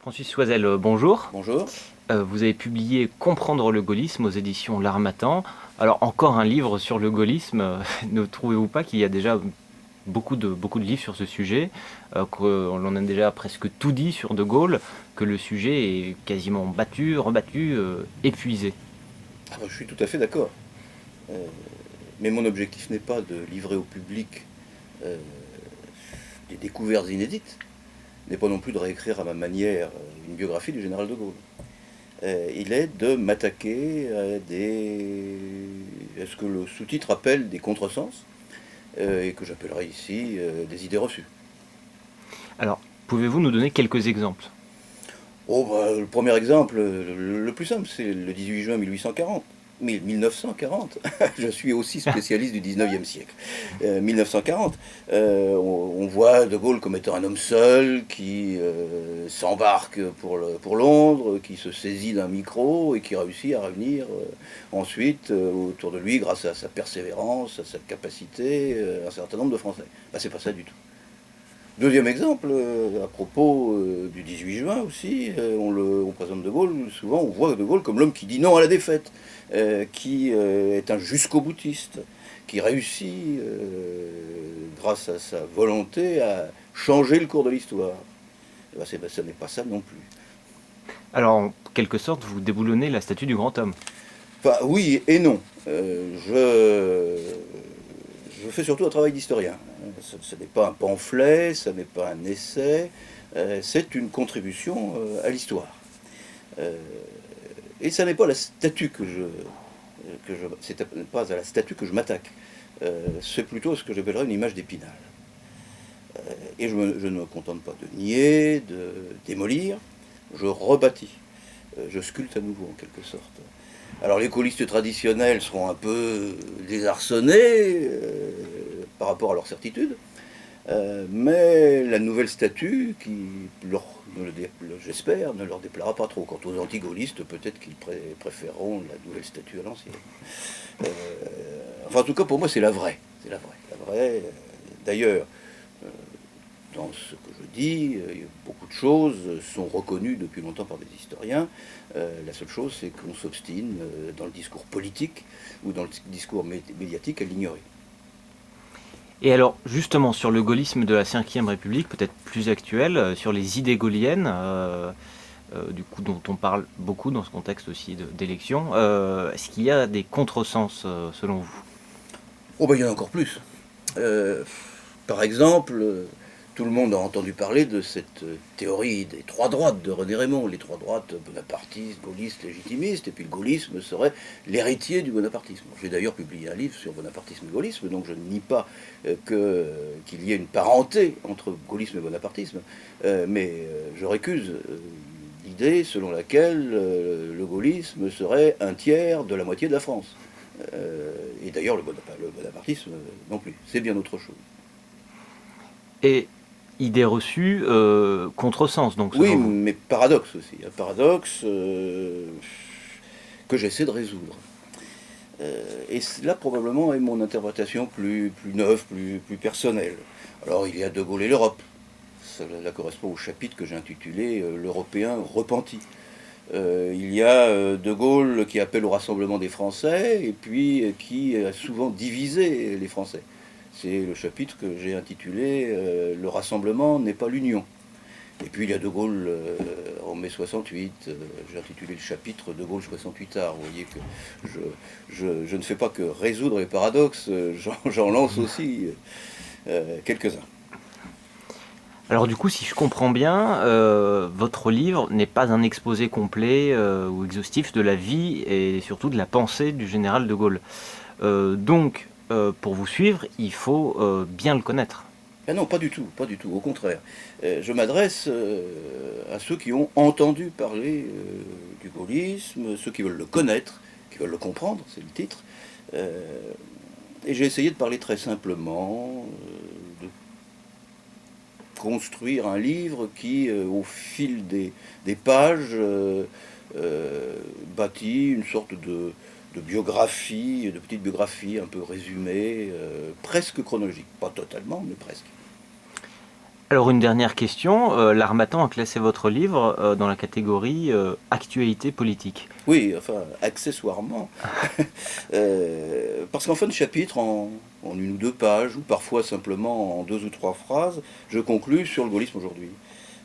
Francis Soisel, bonjour. Bonjour. Vous avez publié Comprendre le gaullisme aux éditions L'Harmattan. Alors encore un livre sur le gaullisme. Ne trouvez-vous pas qu'il y a déjà beaucoup de livres sur ce sujet, qu'on en a déjà presque tout dit sur De Gaulle, que le sujet est quasiment battu, rebattu, épuisé? Ah bah, je suis tout à fait d'accord. Euh, mais mon objectif n'est pas de livrer au public euh, des découvertes inédites, n'est pas non plus de réécrire à ma manière une biographie du général de Gaulle. Il est de m'attaquer à ce que le sous-titre appelle des contresens, et que j'appellerai ici des idées reçues. Alors, pouvez-vous nous donner quelques exemples? Oh, bah, le premier exemple, le plus simple, c'est le 18 juin 1840. 1940, je suis aussi spécialiste du 19e siècle. 1940, on voit De Gaulle comme étant un homme seul qui s'embarque pour Londres, qui se saisit d'un micro et qui réussit à réunir ensuite autour de lui, grâce à sa persévérance, à sa capacité, un certain nombre de Français. Bah, c'est pas ça du tout. Deuxième exemple, à propos du 18 juin aussi, on présente De Gaulle, souvent on voit De Gaulle comme l'homme qui dit non à la défaite, qui est un jusqu'au-boutiste, qui réussit, grâce à sa volonté, à changer le cours de l'histoire. Eh ben, ce n'est pas ça non plus. Alors, en quelque sorte, vous déboulonnez la statue du grand homme. Enfin, oui et non. Je fais surtout un travail d'historien. Ce n'est pas un pamphlet, ce n'est pas un essai, c'est une contribution à l'histoire. Euh, et ça n'est pas la statue c'est pas à la statue que je m'attaque. C'est plutôt ce que j'appellerais une image d'Épinal. Et je ne me contente pas de nier, de démolir, je rebâtis, je sculpte à nouveau en quelque sorte. Alors les gaullistes traditionnels seront un peu désarçonnés par rapport à leur certitude, mais la nouvelle statue, qui j'espère, ne leur déplaira pas trop. Quant aux anti-gaullistes, peut-être qu'ils préféreront la nouvelle statue à l'ancienne. Euh, enfin, en tout cas, pour moi, c'est la vraie. C'est la vraie. La vraie. D'ailleurs, euh, dans ce que je dis, beaucoup de choses sont reconnues depuis longtemps par des historiens. La seule chose, c'est qu'on s'obstine dans le discours politique ou dans le discours médiatique à l'ignorer. Et alors, justement, sur le gaullisme de la Ve République, peut-être plus actuel, sur les idées gaulliennes, du coup, dont on parle beaucoup dans ce contexte aussi d'élection, est-ce qu'il y a des contresens, selon vous? Oh ben il y en a encore plus. Euh, Par exemple, tout le monde a entendu parler de cette théorie des trois droites de René Raymond, les trois droites bonapartistes, gaullistes, légitimistes, et puis le gaullisme serait l'héritier du bonapartisme. J'ai d'ailleurs publié un livre sur bonapartisme et gaullisme, donc je ne nie pas qu'il y ait une parenté entre gaullisme et bonapartisme, mais je récuse l'idée selon laquelle le gaullisme serait un tiers de la moitié de la France. Et d'ailleurs, le bonapartisme non plus, c'est bien autre chose. Et idées reçues, contresens, donc, Oui, selon vous? mais paradoxe aussi. Un paradoxe que j'essaie de résoudre. Et là, probablement, est mon interprétation plus neuve, plus personnelle. Alors, il y a De Gaulle et l'Europe. Cela correspond au chapitre que j'ai intitulé L'Européen repenti. Il y a De Gaulle qui appelle au rassemblement des Français et puis qui a souvent divisé les Français. C'est le chapitre que j'ai intitulé Le rassemblement n'est pas l'union. Et puis il y a De Gaulle en mai 68, j'ai intitulé le chapitre De Gaulle 68 art. Vous voyez que je ne fais pas que résoudre les paradoxes, j'en lance aussi quelques-uns. Alors du coup, si je comprends bien, votre livre n'est pas un exposé complet ou exhaustif de la vie et surtout de la pensée du général de Gaulle. Donc, pour vous suivre, il faut bien le connaître. Ah non, pas du tout, pas du tout, au contraire. Je m'adresse à ceux qui ont entendu parler du gaullisme, ceux qui veulent le connaître, qui veulent le comprendre, c'est le titre. Euh, et j'ai essayé de parler très simplement, de construire un livre qui, au fil des pages, bâtit une sorte de biographie, de petite biographie un peu résumée, presque chronologique. Pas totalement, mais presque. Alors une dernière question, l'Harmattan a classé votre livre dans la catégorie actualité politique. Oui, enfin, accessoirement. Parce qu'en fin de chapitre, en une ou deux pages, ou parfois simplement en deux ou trois phrases, je conclus sur le gaullisme aujourd'hui.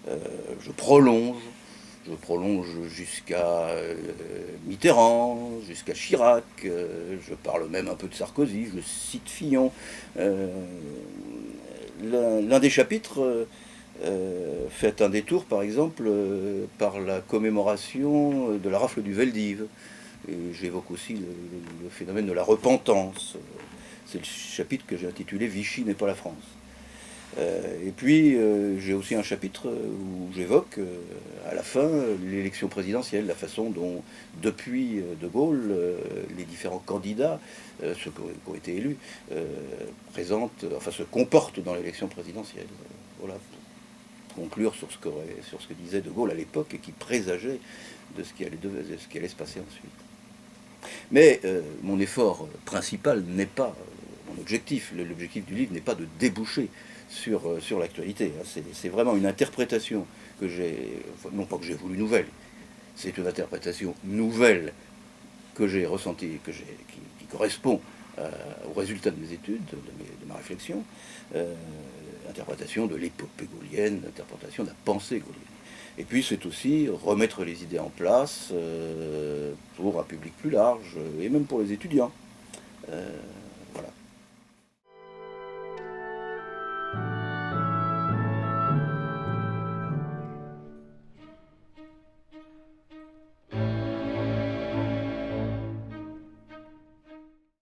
Euh, je prolonge, je prolonge jusqu'à Mitterrand, jusqu'à Chirac, je parle même un peu de Sarkozy, je cite Fillon. Euh, L'un des chapitres fait un détour, par exemple, par la commémoration de la rafle du Veldiv. Et j'évoque aussi le phénomène de la repentance. C'est le chapitre que j'ai intitulé Vichy n'est pas la France. Et puis j'ai aussi un chapitre où j'évoque à la fin l'élection présidentielle, la façon dont depuis De Gaulle les différents candidats, ceux qui ont été élus, se comportent dans l'élection présidentielle. Voilà, pour conclure sur ce que disait De Gaulle à l'époque et qui présageait de ce qui allait se passer ensuite. Mais mon effort principal n'est pas mon objectif. L'objectif du livre n'est pas de déboucher sur l'actualité. C'est vraiment une interprétation que j'ai, enfin, non pas que j'ai voulu nouvelle, c'est une interprétation nouvelle que j'ai ressentie, qui correspond au résultat de mes études, de ma réflexion, interprétation de l'épopée gaulienne, interprétation de la pensée gaulienne. Et puis c'est aussi remettre les idées en place pour un public plus large et même pour les étudiants.